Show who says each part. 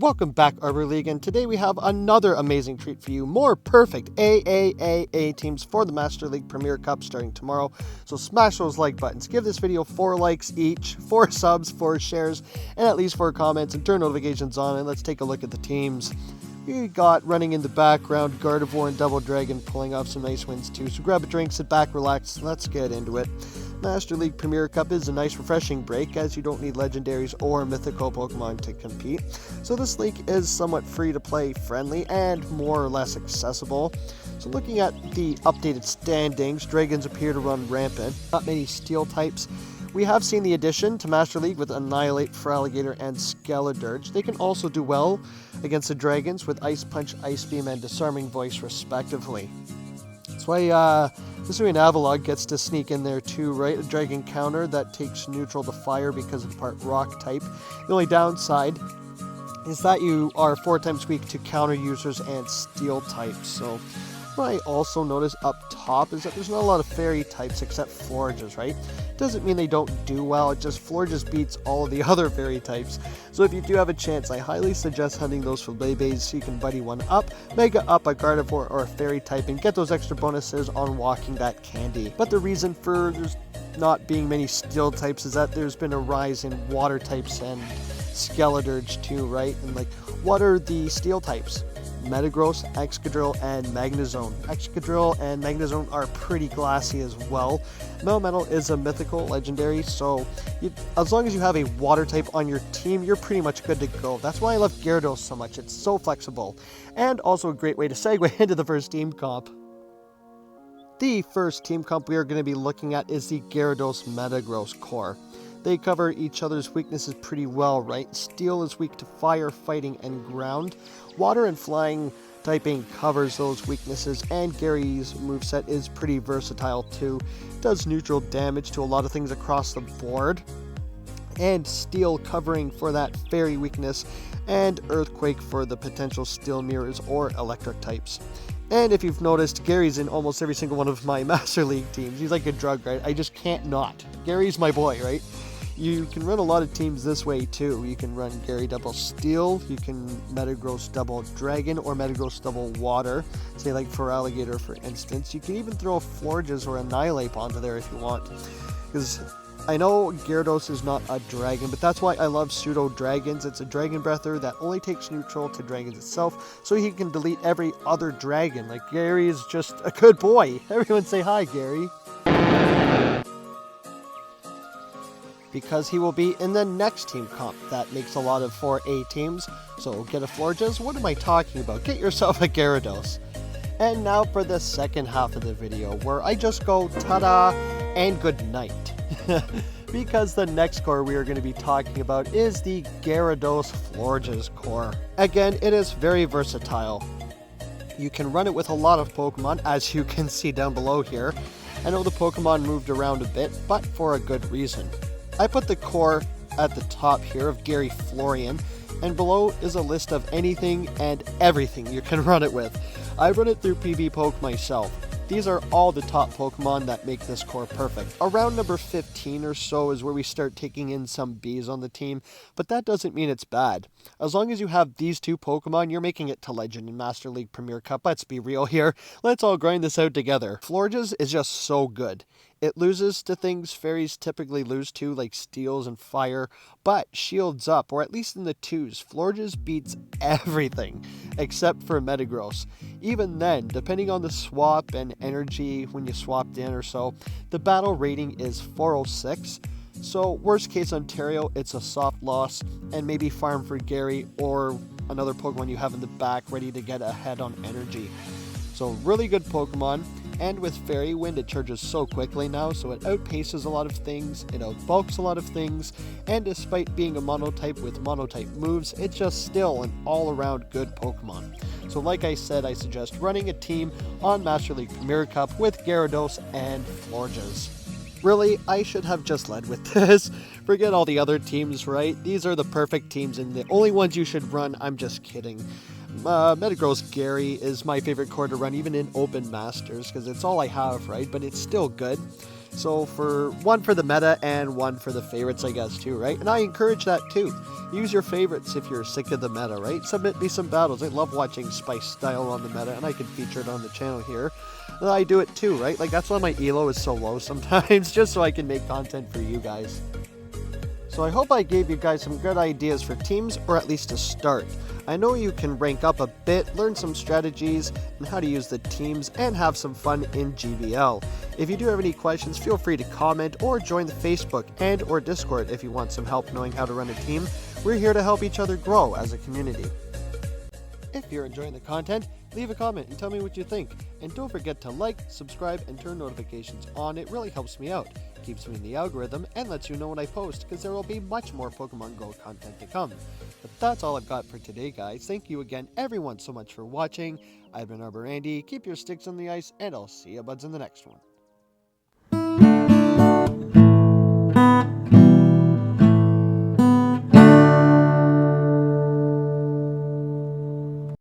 Speaker 1: welcome back Arbor League, and today we have another amazing treat for you. More perfect AAAA teams for the Master League Premier Cup starting tomorrow. So smash those like buttons, give this video 4 likes each, 4 subs, 4 shares, and at least 4 comments, and turn notifications on, and let's take a look at the teams. We got running in the background Gardevoir and Double Dragon pulling off some nice wins too. So grab a drink, sit back, relax, let's get into it. Master League Premier Cup is a nice refreshing break as you don't need legendaries or mythical Pokemon to compete. So this league is somewhat free to play friendly and more or less accessible. So looking at the updated standings, Dragons appear to run rampant. Not many Steel types. We have seen the addition to Master League with Annihilate, Feraligatr, and Skeledirge. They can also do well against the Dragons with Ice Punch, Ice Beam, and Disarming Voice respectively. That's why Hisuian Avalugg gets to sneak in there too, right? A Dragon counter that takes neutral to fire because of the part Rock type. The only downside is that you are 4 times weak to counter users and Steel types. So what I also notice up top is that there's not a lot of Fairy types except Florges, right? Doesn't mean they don't do well, it just Florges beats all of the other Fairy types. So if you do have a chance, I highly suggest hunting those for Beyblades so you can buddy one up, Mega up a Gardevoir or a Fairy type, and get those extra bonuses on walking that candy. But the reason for there's not being many Steel types is that there's been a rise in Water types and Skeledirge too, right? And like, what are the Steel types? Metagross, Excadrill, and Magnezone. Excadrill and Magnezone are pretty glassy as well. Melmetal is a mythical legendary, so as long as you have a water type on your team, you're pretty much good to go. That's why I love Gyarados so much. It's so flexible. And also a great way to segue into the first team comp. The first team comp we are going to be looking at is the Gyarados Metagross core. They cover each other's weaknesses pretty well, right? Steel is weak to fire, fighting, and ground. Water and flying typing covers those weaknesses, and Gary's moveset is pretty versatile too. Does neutral damage to a lot of things across the board. And Steel covering for that Fairy weakness, and Earthquake for the potential Steel mirrors or electric types. And if you've noticed, Gary's in almost every single one of my Master League teams. He's like a drug, right? I just can't not. Gary's my boy, right? You can run a lot of teams this way too. You can run Gary double Steel, you can Metagross double Dragon, or Metagross double Water, say like Feraligatr for instance. You can even throw Florges or Annihilate onto there if you want. Because I know Gyarados is not a dragon, but that's why I love Pseudo Dragons. It's a Dragon Breather that only takes neutral to dragons itself, so he can delete every other dragon. Like, Gary is just a good boy. Everyone say hi, Gary. Because he will be in the next team comp that makes a lot of 4A teams. So get a Florges? What am I talking about? Get yourself a Gyarados. And now for the second half of the video, where I just go ta-da and good night. Because the next core we are going to be talking about is the Gyarados Florges core. Again, it is very versatile. You can run it with a lot of Pokemon, as you can see down below here. I know the Pokemon moved around a bit, but for a good reason. I put the core at the top here of Gary Florian, and below is a list of anything and everything you can run it with. I run it through pvpoke myself. These are all the top Pokemon that make this core perfect. Around number 15 or so is where we start taking in some Bs on the team, but that doesn't mean it's bad. As long as you have these 2 Pokemon, you're making it to Legend in Master League Premier Cup. Let's be real here. Let's all grind this out together. Florges is just so good. It loses to things Fairies typically lose to, like Steels and Fire, but shields up, or at least in the 2s. Florges beats everything, except for Metagross. Even then, depending on the swap and energy when you swapped in or so, the battle rating is 406. So worst case Ontario, it's a soft loss, and maybe farm for Gary or another Pokemon you have in the back ready to get ahead on energy. So really good Pokemon. And with Fairy Wind, it charges so quickly now, so it outpaces a lot of things, it outbulks a lot of things, and despite being a monotype with monotype moves, it's just still an all-around good Pokemon. So like I said, I suggest running a team on Master League Premier Cup with Gyarados and Florges. Really, I should have just led with this. Forget all the other teams, right? These are the perfect teams and the only ones you should run. I'm just kidding. Metagross Gary is my favorite core to run, even in Open Masters, because it's all I have, right? But it's still good. So for one for the meta and one for the favorites, I guess, too, right? And I encourage that too. Use your favorites if you're sick of the meta, right? Submit me some battles. I love watching Spice style on the meta, and I can feature it on the channel here. And I do it too, right? Like, that's why my elo is so low sometimes, just so I can make content for you guys. So I hope I gave you guys some good ideas for teams, or at least a start. I know you can rank up a bit, learn some strategies, and how to use the teams, and have some fun in GBL. If you do have any questions, feel free to comment, or join the Facebook and or Discord if you want some help knowing how to run a team. We're here to help each other grow as a community. If you're enjoying the content, leave a comment and tell me what you think. And don't forget to like, subscribe, and turn notifications on. It really helps me out, keeps me in the algorithm, and lets you know when I post, because there will be much more Pokemon Go content to come. But that's all I've got for today, guys. Thank you again, everyone, so much for watching. I've been ArborAndy. Keep your sticks on the ice, and I'll see you buds in the next one.